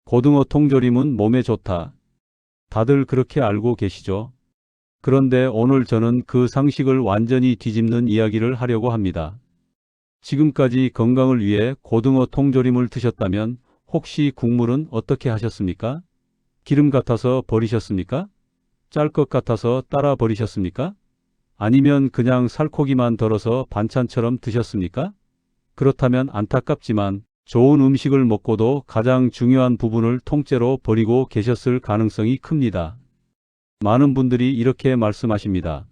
고등어 통조림은 몸에 좋다. 다들 그렇게 알고 계시죠? 그런데 오늘 저는 그 상식을 완전히 뒤집는 이야기를 하려고 합니다. 지금까지 건강을 위해 고등어 통조림을 드셨다면 혹시 국물은 어떻게 하셨습니까? 기름 같아서 버리셨습니까? 짤 것 같아서 따라 버리셨습니까? 아니면 그냥 살코기만 덜어서 반찬처럼 드셨습니까? 그렇다면 안타깝지만 좋은 음식을 먹고도 가장 중요한 부분을 통째로 버리고 계셨을 가능성이 큽니다. 많은 분들이 이렇게 말씀하십니다.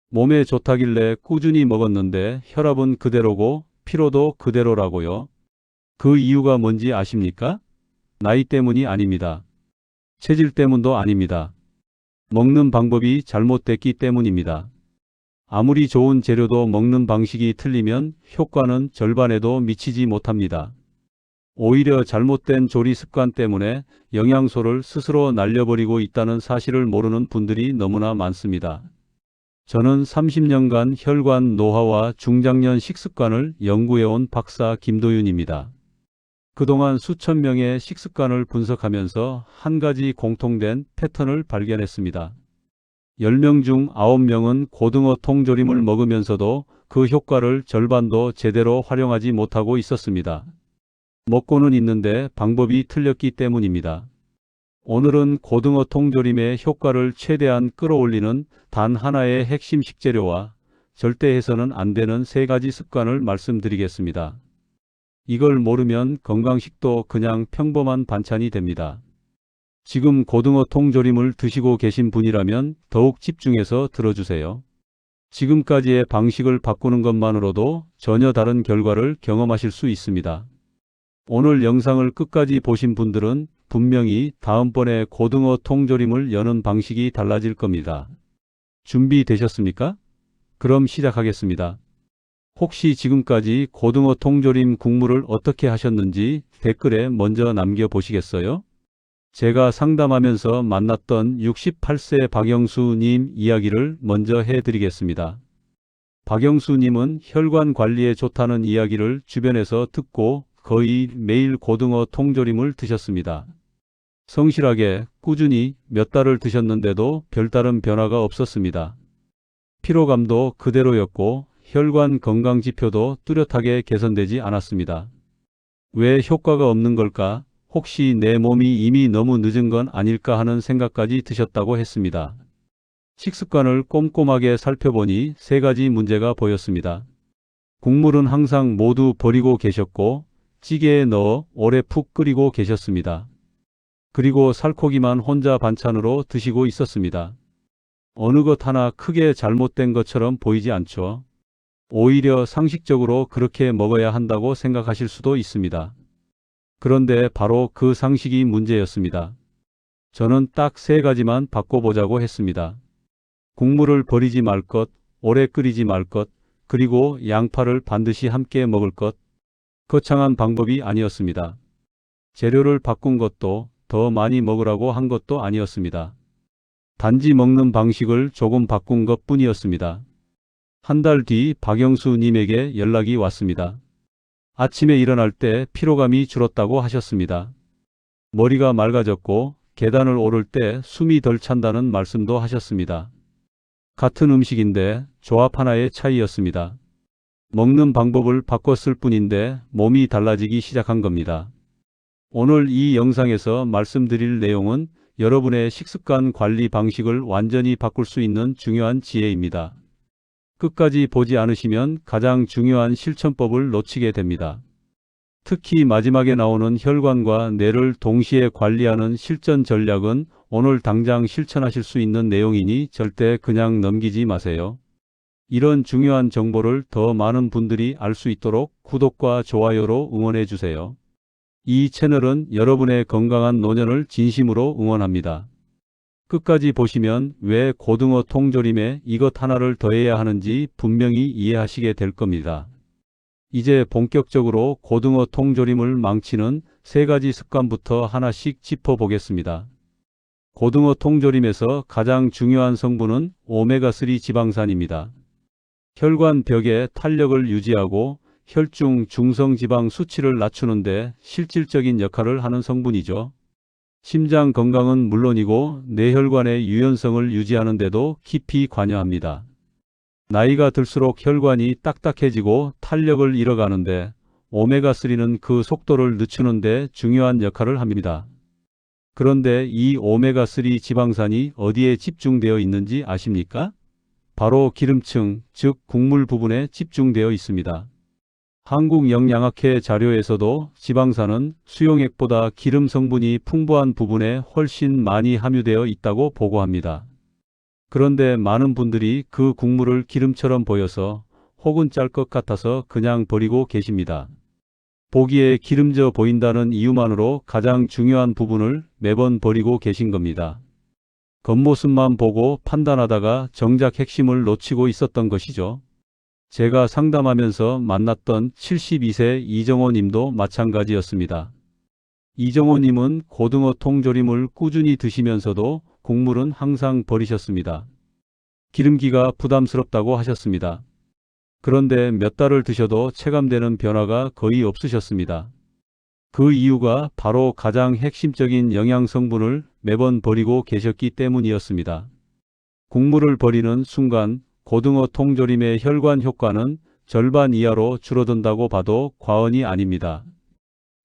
몸에 좋다길래 꾸준히 먹었는데 혈압은 그대로고 피로도 그대로라고요. 그 이유가 뭔지 아십니까? 나이 때문이 아닙니다. 체질 때문도 아닙니다. 먹는 방법이 잘못됐기 때문입니다. 아무리 좋은 재료도 먹는 방식이 틀리면 효과는 절반에도 미치지 못합니다. 오히려 잘못된 조리 습관 때문에 영양소를 스스로 날려버리고 있다는 사실을 모르는 분들이 너무나 많습니다. 저는 30년간 혈관 노화와 중장년 식습관을 연구해온 박사 김도윤입니다. 그동안 수천 명의 식습관을 분석하면서 한 가지 공통된 패턴을 발견했습니다. 10명 중 9명은 고등어 통조림을 먹으면서도 그 효과를 절반도 제대로 활용하지 못하고 있었습니다. 먹고는 있는데 방법이 틀렸기 때문입니다. 오늘은 고등어 통조림의 효과를 최대한 끌어올리는 단 하나의 핵심 식재료와 절대 해서는 안 되는 3가지 습관을 말씀드리겠습니다. 이걸 모르면 건강식도 그냥 평범한 반찬이 됩니다. 지금 고등어 통조림을 드시고 계신 분이라면 더욱 집중해서 들어주세요. 지금까지의 방식을 바꾸는 것만으로도 전혀 다른 결과를 경험하실 수 있습니다. 오늘 영상을 끝까지 보신 분들은 분명히 다음번에 고등어 통조림을 여는 방식이 달라질 겁니다. 준비되셨습니까? 그럼 시작하겠습니다. 혹시 지금까지 고등어 통조림 국물을 어떻게 하셨는지 댓글에 먼저 남겨보시겠어요? 제가 상담하면서 만났던 68세 박영수님 이야기를 먼저 해드리겠습니다. 박영수님은 혈관 관리에 좋다는 이야기를 주변에서 듣고 거의 매일 고등어 통조림을 드셨습니다. 성실하게 꾸준히 몇 달을 드셨는데도 별다른 변화가 없었습니다. 피로감도 그대로였고 혈관 건강 지표도 뚜렷하게 개선되지 않았습니다. 왜 효과가 없는 걸까? 혹시 내 몸이 이미 너무 늦은 건 아닐까 하는 생각까지 드셨다고 했습니다. 식습관을 꼼꼼하게 살펴보니 3가지 문제가 보였습니다. 국물은 항상 모두 버리고 계셨고 찌개에 넣어 오래 푹 끓이고 계셨습니다. 그리고 살코기만 혼자 반찬으로 드시고 있었습니다. 어느 것 하나 크게 잘못된 것처럼 보이지 않죠. 오히려 상식적으로 그렇게 먹어야 한다고 생각하실 수도 있습니다. 그런데 바로 그 상식이 문제였습니다. 저는 딱 3가지만 바꿔보자고 했습니다. 국물을 버리지 말 것, 오래 끓이지 말 것, 그리고 양파를 반드시 함께 먹을 것. 거창한 방법이 아니었습니다. 재료를 바꾼 것도 더 많이 먹으라고 한 것도 아니었습니다. 단지 먹는 방식을 조금 바꾼 것 뿐이었습니다. 한 달 뒤 박영수님에게 연락이 왔습니다. 아침에 일어날 때 피로감이 줄었다고 하셨습니다. 머리가 맑아졌고 계단을 오를 때 숨이 덜 찬다는 말씀도 하셨습니다. 같은 음식인데 조합 하나의 차이였습니다. 먹는 방법을 바꿨을 뿐인데 몸이 달라지기 시작한 겁니다. 오늘 이 영상에서 말씀드릴 내용은 여러분의 식습관 관리 방식을 완전히 바꿀 수 있는 중요한 지혜입니다. 끝까지 보지 않으시면 가장 중요한 실천법을 놓치게 됩니다. 특히 마지막에 나오는 혈관과 뇌를 동시에 관리하는 실전 전략은 오늘 당장 실천하실 수 있는 내용이니 절대 그냥 넘기지 마세요. 이런 중요한 정보를 더 많은 분들이 알 수 있도록 구독과 좋아요로 응원해 주세요. 이 채널은 여러분의 건강한 노년을 진심으로 응원합니다. 끝까지 보시면 왜 고등어 통조림에 이것 하나를 더해야 하는지 분명히 이해하시게 될 겁니다. 이제 본격적으로 고등어 통조림을 망치는 3가지 습관부터 하나씩 짚어보겠습니다. 고등어 통조림에서 가장 중요한 성분은 오메가3 지방산입니다. 혈관 벽의 탄력을 유지하고 혈중 중성지방 수치를 낮추는 데 실질적인 역할을 하는 성분이죠. 심장 건강은 물론이고 뇌혈관의 유연성을 유지하는 데도 깊이 관여합니다. 나이가 들수록 혈관이 딱딱해지고 탄력을 잃어가는데 오메가3는 그 속도를 늦추는 데 중요한 역할을 합니다. 그런데 이 오메가3 지방산이 어디에 집중되어 있는지 아십니까? 바로 기름층, 즉 국물 부분에 집중되어 있습니다. 한국영양학회 자료에서도 지방산은 수용액보다 기름 성분이 풍부한 부분에 훨씬 많이 함유되어 있다고 보고합니다. 그런데 많은 분들이 그 국물을 기름처럼 보여서 혹은 짤 것 같아서 그냥 버리고 계십니다. 보기에 기름져 보인다는 이유만으로 가장 중요한 부분을 매번 버리고 계신 겁니다. 겉모습만 보고 판단하다가 정작 핵심을 놓치고 있었던 것이죠. 제가 상담하면서 만났던 72세 이정호 님도 마찬가지였습니다. 이정호 님은 고등어 통조림을 꾸준히 드시면서도 국물은 항상 버리셨습니다. 기름기가 부담스럽다고 하셨습니다. 그런데 몇 달을 드셔도 체감되는 변화가 거의 없으셨습니다. 그 이유가 바로 가장 핵심적인 영양 성분을 매번 버리고 계셨기 때문이었습니다. 국물을 버리는 순간 고등어 통조림의 혈관 효과는 절반 이하로 줄어든다고 봐도 과언이 아닙니다.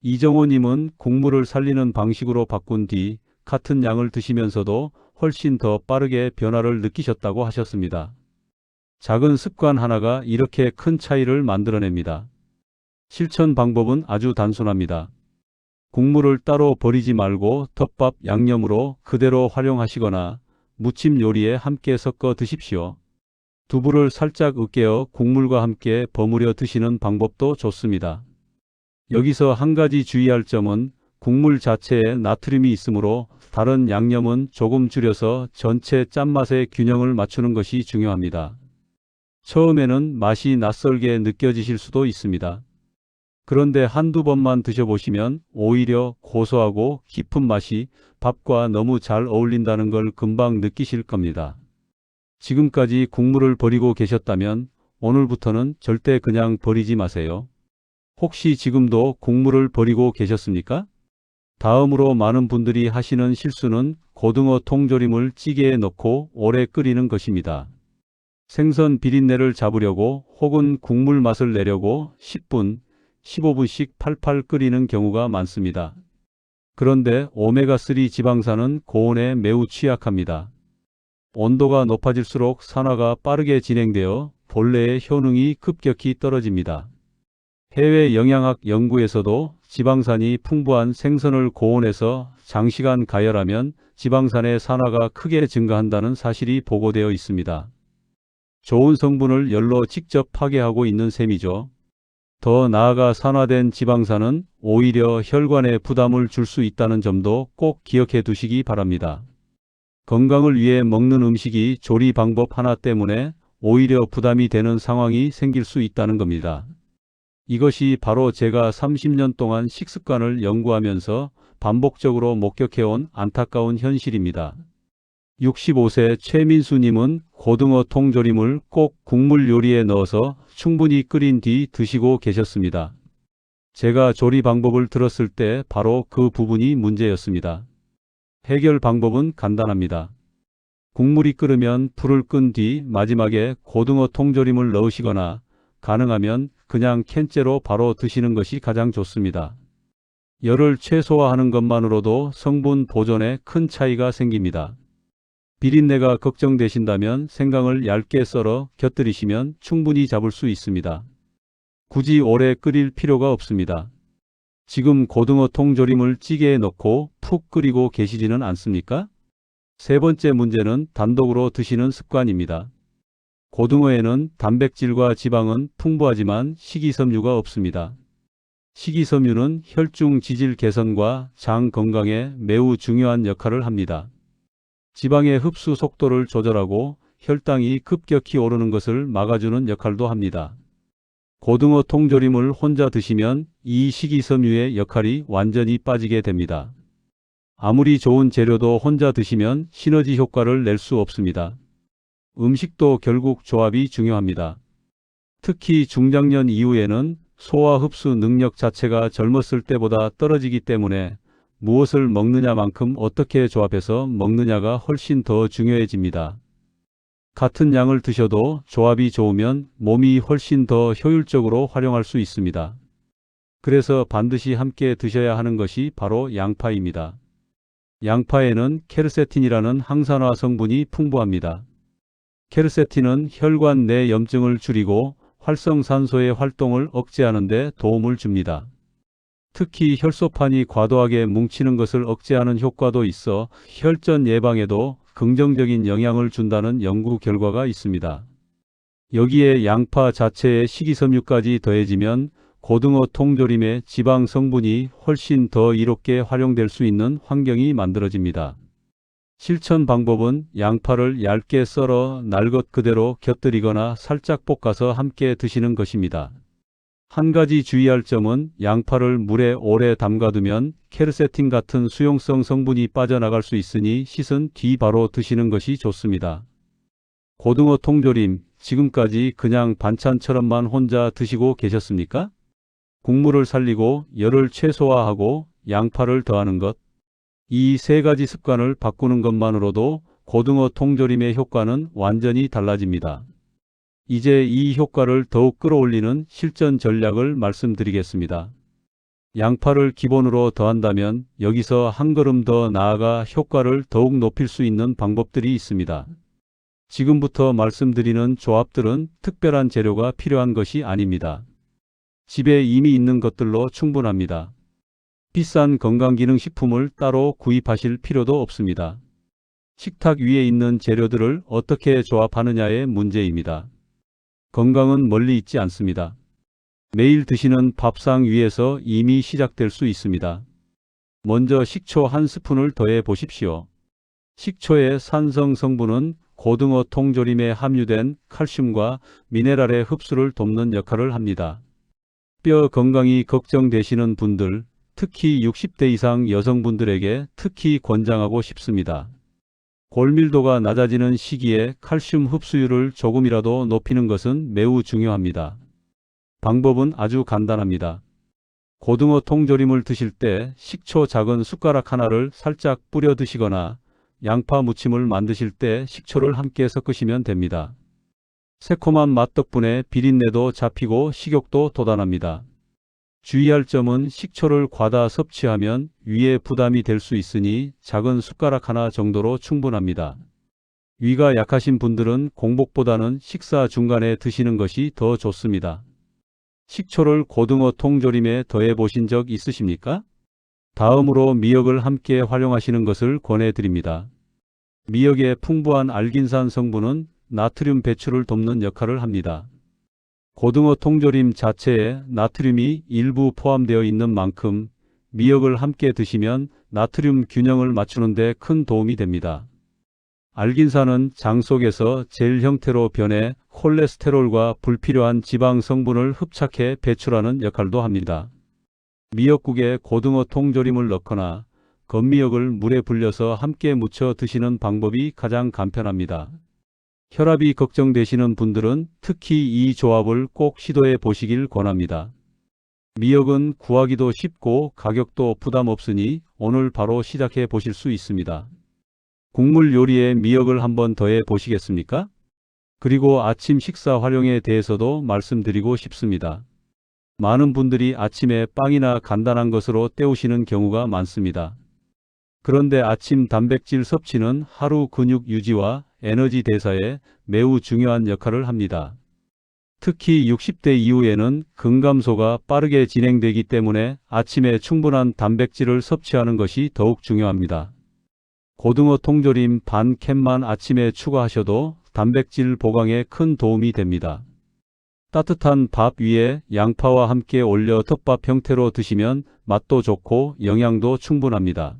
이정호 님은 국물을 살리는 방식으로 바꾼 뒤 같은 양을 드시면서도 훨씬 더 빠르게 변화를 느끼셨다고 하셨습니다. 작은 습관 하나가 이렇게 큰 차이를 만들어냅니다. 실천 방법은 아주 단순합니다. 국물을 따로 버리지 말고 덮밥 양념으로 그대로 활용하시거나 무침 요리에 함께 섞어 드십시오. 두부를 살짝 으깨어 국물과 함께 버무려 드시는 방법도 좋습니다. 여기서 한 가지 주의할 점은 국물 자체에 나트륨이 있으므로 다른 양념은 조금 줄여서 전체 짠맛의 균형을 맞추는 것이 중요합니다. 처음에는 맛이 낯설게 느껴지실 수도 있습니다. 그런데 한두 번만 드셔보시면 오히려 고소하고 깊은 맛이 밥과 너무 잘 어울린다는 걸 금방 느끼실 겁니다. 지금까지 국물을 버리고 계셨다면 오늘부터는 절대 그냥 버리지 마세요. 혹시 지금도 국물을 버리고 계셨습니까? 다음으로 많은 분들이 하시는 실수는 고등어 통조림을 찌개에 넣고 오래 끓이는 것입니다. 생선 비린내를 잡으려고 혹은 국물 맛을 내려고 10분, 15분씩 팔팔 끓이는 경우가 많습니다. 그런데 오메가3 지방산은 고온에 매우 취약합니다. 온도가 높아질수록 산화가 빠르게 진행되어 본래의 효능이 급격히 떨어집니다. 해외 영양학 연구에서도 지방산이 풍부한 생선을 고온에서 장시간 가열하면 지방산의 산화가 크게 증가한다는 사실이 보고되어 있습니다. 좋은 성분을 열로 직접 파괴하고 있는 셈이죠. 더 나아가 산화된 지방산은 오히려 혈관에 부담을 줄 수 있다는 점도 꼭 기억해 두시기 바랍니다. 건강을 위해 먹는 음식이 조리 방법 하나 때문에 오히려 부담이 되는 상황이 생길 수 있다는 겁니다. 이것이 바로 제가 30년 동안 식습관을 연구하면서 반복적으로 목격해온 안타까운 현실입니다. 65세 최민수님은 고등어 통조림을 꼭 국물 요리에 넣어서 충분히 끓인 뒤 드시고 계셨습니다. 제가 조리 방법을 들었을 때 바로 그 부분이 문제였습니다. 해결 방법은 간단합니다. 국물이 끓으면 불을 끈 뒤 마지막에 고등어 통조림을 넣으시거나 가능하면 그냥 캔째로 바로 드시는 것이 가장 좋습니다. 열을 최소화하는 것만으로도 성분 보존에 큰 차이가 생깁니다. 비린내가 걱정되신다면 생강을 얇게 썰어 곁들이시면 충분히 잡을 수 있습니다. 굳이 오래 끓일 필요가 없습니다. 지금 고등어 통조림을 찌개에 넣고 푹 끓이고 계시지는 않습니까? 세 번째 문제는 단독으로 드시는 습관입니다. 고등어에는 단백질과 지방은 풍부하지만 식이섬유가 없습니다. 식이섬유는 혈중 지질 개선과 장 건강에 매우 중요한 역할을 합니다. 지방의 흡수 속도를 조절하고 혈당이 급격히 오르는 것을 막아주는 역할도 합니다. 고등어 통조림을 혼자 드시면 이 식이섬유의 역할이 완전히 빠지게 됩니다. 아무리 좋은 재료도 혼자 드시면 시너지 효과를 낼 수 없습니다. 음식도 결국 조합이 중요합니다. 특히 중장년 이후에는 소화 흡수 능력 자체가 젊었을 때보다 떨어지기 때문에 무엇을 먹느냐만큼 어떻게 조합해서 먹느냐가 훨씬 더 중요해집니다. 같은 양을 드셔도 조합이 좋으면 몸이 훨씬 더 효율적으로 활용할 수 있습니다. 그래서 반드시 함께 드셔야 하는 것이 바로 양파입니다. 양파에는 케르세틴이라는 항산화 성분이 풍부합니다. 케르세틴은 혈관 내 염증을 줄이고 활성산소의 활동을 억제하는 데 도움을 줍니다. 특히 혈소판이 과도하게 뭉치는 것을 억제하는 효과도 있어 혈전 예방에도 긍정적인 영향을 준다는 연구 결과가 있습니다. 여기에 양파 자체의 식이섬유까지 더해지면 고등어 통조림의 지방 성분이 훨씬 더 이롭게 활용될 수 있는 환경이 만들어집니다. 실천 방법은 양파를 얇게 썰어 날 것 그대로 곁들이거나 살짝 볶아서 함께 드시는 것입니다. 한 가지 주의할 점은 양파를 물에 오래 담가두면 케르세틴 같은 수용성 성분이 빠져나갈 수 있으니 씻은 뒤 바로 드시는 것이 좋습니다. 고등어 통조림, 지금까지 그냥 반찬처럼만 혼자 드시고 계셨습니까? 국물을 살리고 열을 최소화하고 양파를 더하는 것, 이 세 가지 습관을 바꾸는 것만으로도 고등어 통조림의 효과는 완전히 달라집니다. 이제 이 효과를 더욱 끌어올리는 실전 전략을 말씀드리겠습니다. 양파를 기본으로 더한다면 여기서 한 걸음 더 나아가 효과를 더욱 높일 수 있는 방법들이 있습니다. 지금부터 말씀드리는 조합들은 특별한 재료가 필요한 것이 아닙니다. 집에 이미 있는 것들로 충분합니다. 비싼 건강기능식품을 따로 구입하실 필요도 없습니다. 식탁 위에 있는 재료들을 어떻게 조합하느냐의 문제입니다. 건강은 멀리 있지 않습니다. 매일 드시는 밥상 위에서 이미 시작될 수 있습니다. 먼저 식초 한 스푼을 더해 보십시오. 식초의 산성 성분은 고등어 통조림에 함유된 칼슘과 미네랄의 흡수를 돕는 역할을 합니다. 뼈 건강이 걱정되시는 분들, 특히 60대 이상 여성분들에게 특히 권장하고 싶습니다. 골밀도가 낮아지는 시기에 칼슘 흡수율을 조금이라도 높이는 것은 매우 중요합니다. 방법은 아주 간단합니다. 고등어 통조림을 드실 때 식초 작은 숟가락 하나를 살짝 뿌려 드시거나 양파 무침을 만드실 때 식초를 함께 섞으시면 됩니다. 새콤한 맛 덕분에 비린내도 잡히고 식욕도 돋아납니다. 주의할 점은 식초를 과다 섭취하면 위에 부담이 될 수 있으니 작은 숟가락 하나 정도로 충분합니다. 위가 약하신 분들은 공복보다는 식사 중간에 드시는 것이 더 좋습니다. 식초를 고등어 통조림에 더해 보신 적 있으십니까? 다음으로 미역을 함께 활용하시는 것을 권해드립니다. 미역의 풍부한 알긴산 성분은 나트륨 배출을 돕는 역할을 합니다. 고등어 통조림 자체에 나트륨이 일부 포함되어 있는 만큼 미역을 함께 드시면 나트륨 균형을 맞추는 데 큰 도움이 됩니다. 알긴산은 장 속에서 젤 형태로 변해 콜레스테롤과 불필요한 지방 성분을 흡착해 배출하는 역할도 합니다. 미역국에 고등어 통조림을 넣거나 건미역을 물에 불려서 함께 무쳐 드시는 방법이 가장 간편합니다. 혈압이 걱정되시는 분들은 특히 이 조합을 꼭 시도해 보시길 권합니다. 미역은 구하기도 쉽고 가격도 부담 없으니 오늘 바로 시작해 보실 수 있습니다. 국물 요리에 미역을 한번 더해 보시겠습니까? 그리고 아침 식사 활용에 대해서도 말씀드리고 싶습니다. 많은 분들이 아침에 빵이나 간단한 것으로 때우시는 경우가 많습니다. 그런데 아침 단백질 섭취는 하루 근육 유지와 에너지 대사에 매우 중요한 역할을 합니다. 특히 60대 이후에는 근감소가 빠르게 진행되기 때문에 아침에 충분한 단백질을 섭취하는 것이 더욱 중요합니다. 고등어 통조림 반 캔만 아침에 추가하셔도 단백질 보강에 큰 도움이 됩니다. 따뜻한 밥 위에 양파와 함께 올려 덮밥 형태로 드시면 맛도 좋고 영양도 충분합니다.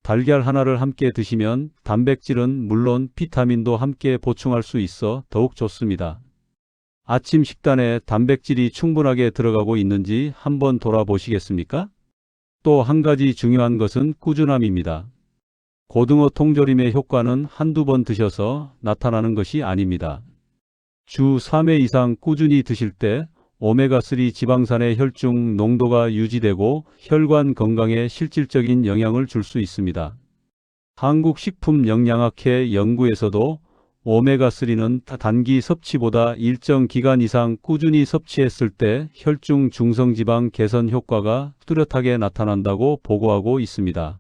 달걀 하나를 함께 드시면 단백질은 물론 비타민도 함께 보충할 수 있어 더욱 좋습니다. 아침 식단에 단백질이 충분하게 들어가고 있는지 한번 돌아보시겠습니까? 또 한 가지 중요한 것은 꾸준함입니다. 고등어 통조림의 효과는 한두 번 드셔서 나타나는 것이 아닙니다. 주 3회 이상 꾸준히 드실 때 오메가3 지방산의 혈중 농도가 유지되고 혈관 건강에 실질적인 영향을 줄 수 있습니다. 한국식품영양학회 연구에서도 오메가3는 단기 섭취보다 일정 기간 이상 꾸준히 섭취했을 때 혈중 중성지방 개선 효과가 뚜렷하게 나타난다고 보고하고 있습니다.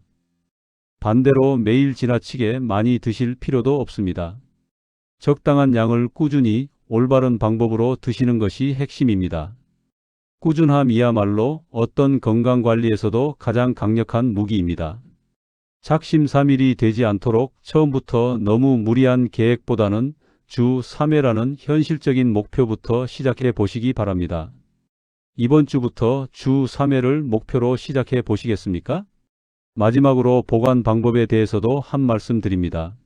반대로 매일 지나치게 많이 드실 필요도 없습니다. 적당한 양을 꾸준히 올바른 방법으로 드시는 것이 핵심입니다. 꾸준함이야말로 어떤 건강관리에서도 가장 강력한 무기입니다. 작심삼일이 되지 않도록 처음부터 너무 무리한 계획보다는 주 3회라는 현실적인 목표부터 시작해 보시기 바랍니다. 이번 주부터 주 3회를 목표로 시작해 보시겠습니까? 마지막으로 보관 방법에 대해서도 한 말씀 드립니다.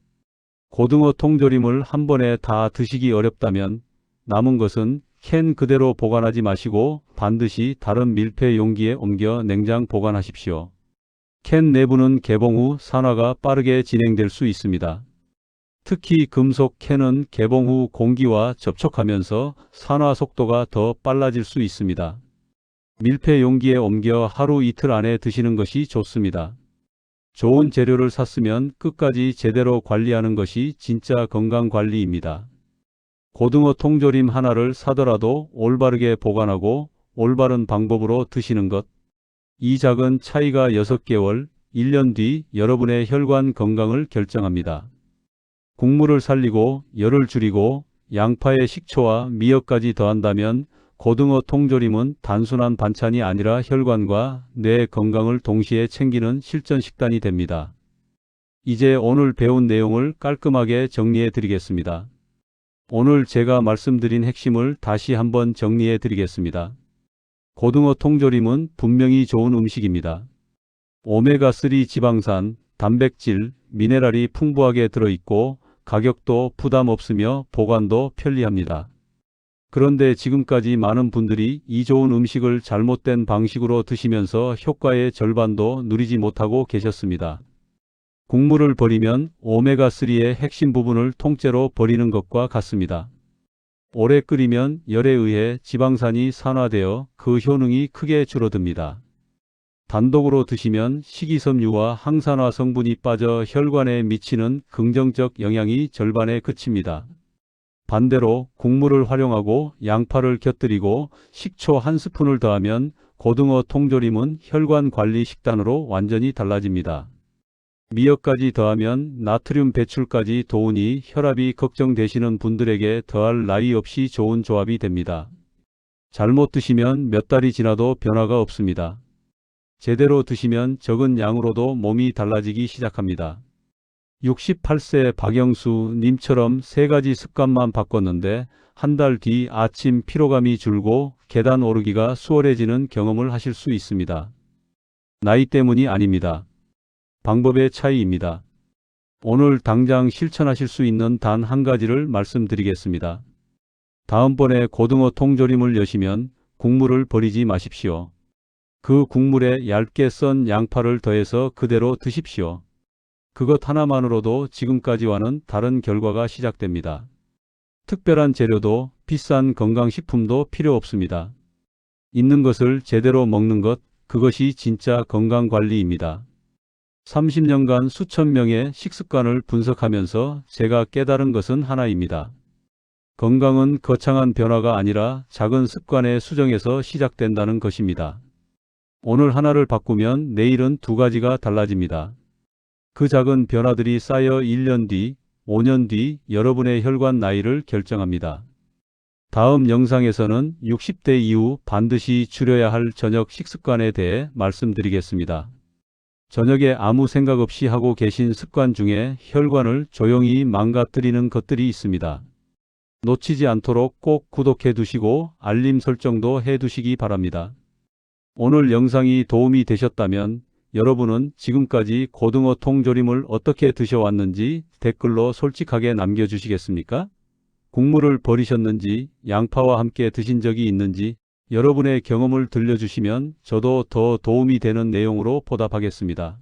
고등어 통조림을 한 번에 다 드시기 어렵다면 남은 것은 캔 그대로 보관하지 마시고 반드시 다른 밀폐 용기에 옮겨 냉장 보관하십시오. 캔 내부는 개봉 후 산화가 빠르게 진행될 수 있습니다. 특히 금속 캔은 개봉 후 공기와 접촉하면서 산화 속도가 더 빨라질 수 있습니다. 밀폐 용기에 옮겨 하루 이틀 안에 드시는 것이 좋습니다. 좋은 재료를 샀으면 끝까지 제대로 관리하는 것이 진짜 건강관리입니다. 고등어 통조림 하나를 사더라도 올바르게 보관하고 올바른 방법으로 드시는 것. 이 작은 차이가 6개월, 1년 뒤 여러분의 혈관 건강을 결정합니다. 국물을 살리고 열을 줄이고 양파에 식초와 미역까지 더한다면 고등어 통조림은 단순한 반찬이 아니라 혈관과 뇌 건강을 동시에 챙기는 실전 식단이 됩니다. 이제 오늘 배운 내용을 깔끔하게 정리해 드리겠습니다. 오늘 제가 말씀드린 핵심을 다시 한번 정리해 드리겠습니다. 고등어 통조림은 분명히 좋은 음식입니다. 오메가3 지방산, 단백질, 미네랄이 풍부하게 들어있고 가격도 부담 없으며 보관도 편리합니다. 그런데 지금까지 많은 분들이 이 좋은 음식을 잘못된 방식으로 드시면서 효과의 절반도 누리지 못하고 계셨습니다. 국물을 버리면 오메가3의 핵심 부분을 통째로 버리는 것과 같습니다. 오래 끓이면 열에 의해 지방산이 산화되어 그 효능이 크게 줄어듭니다. 단독으로 드시면 식이섬유와 항산화 성분이 빠져 혈관에 미치는 긍정적 영향이 절반에 그칩니다. 반대로 국물을 활용하고 양파를 곁들이고 식초 한 스푼을 더하면 고등어 통조림은 혈관 관리 식단으로 완전히 달라집니다. 미역까지 더하면 나트륨 배출까지 도우니 혈압이 걱정되시는 분들에게 더할 나위 없이 좋은 조합이 됩니다. 잘못 드시면 몇 달이 지나도 변화가 없습니다. 제대로 드시면 적은 양으로도 몸이 달라지기 시작합니다. 68세 박영수 님처럼 3가지 습관만 바꿨는데 한 달 뒤 아침 피로감이 줄고 계단 오르기가 수월해지는 경험을 하실 수 있습니다. 나이 때문이 아닙니다. 방법의 차이입니다. 오늘 당장 실천하실 수 있는 단 한 가지를 말씀드리겠습니다. 다음번에 고등어 통조림을 여시면 국물을 버리지 마십시오. 그 국물에 얇게 썬 양파를 더해서 그대로 드십시오. 그것 하나만으로도 지금까지와는 다른 결과가 시작됩니다. 특별한 재료도 비싼 건강식품도 필요 없습니다. 있는 것을 제대로 먹는 것, 그것이 진짜 건강관리입니다. 30년간 수천 명의 식습관을 분석하면서 제가 깨달은 것은 하나입니다. 건강은 거창한 변화가 아니라 작은 습관의 수정에서 시작된다는 것입니다. 오늘 하나를 바꾸면 내일은 2가지가 달라집니다. 그 작은 변화들이 쌓여 1년 뒤, 5년 뒤 여러분의 혈관 나이를 결정합니다. 다음 영상에서는 60대 이후 반드시 줄여야 할 저녁 식습관에 대해 말씀드리겠습니다. 저녁에 아무 생각 없이 하고 계신 습관 중에 혈관을 조용히 망가뜨리는 것들이 있습니다. 놓치지 않도록 꼭 구독해 두시고 알림 설정도 해 두시기 바랍니다. 오늘 영상이 도움이 되셨다면 여러분은 지금까지 고등어 통조림을 어떻게 드셔왔는지 댓글로 솔직하게 남겨주시겠습니까? 국물을 버리셨는지, 양파와 함께 드신 적이 있는지 여러분의 경험을 들려주시면 저도 더 도움이 되는 내용으로 보답하겠습니다.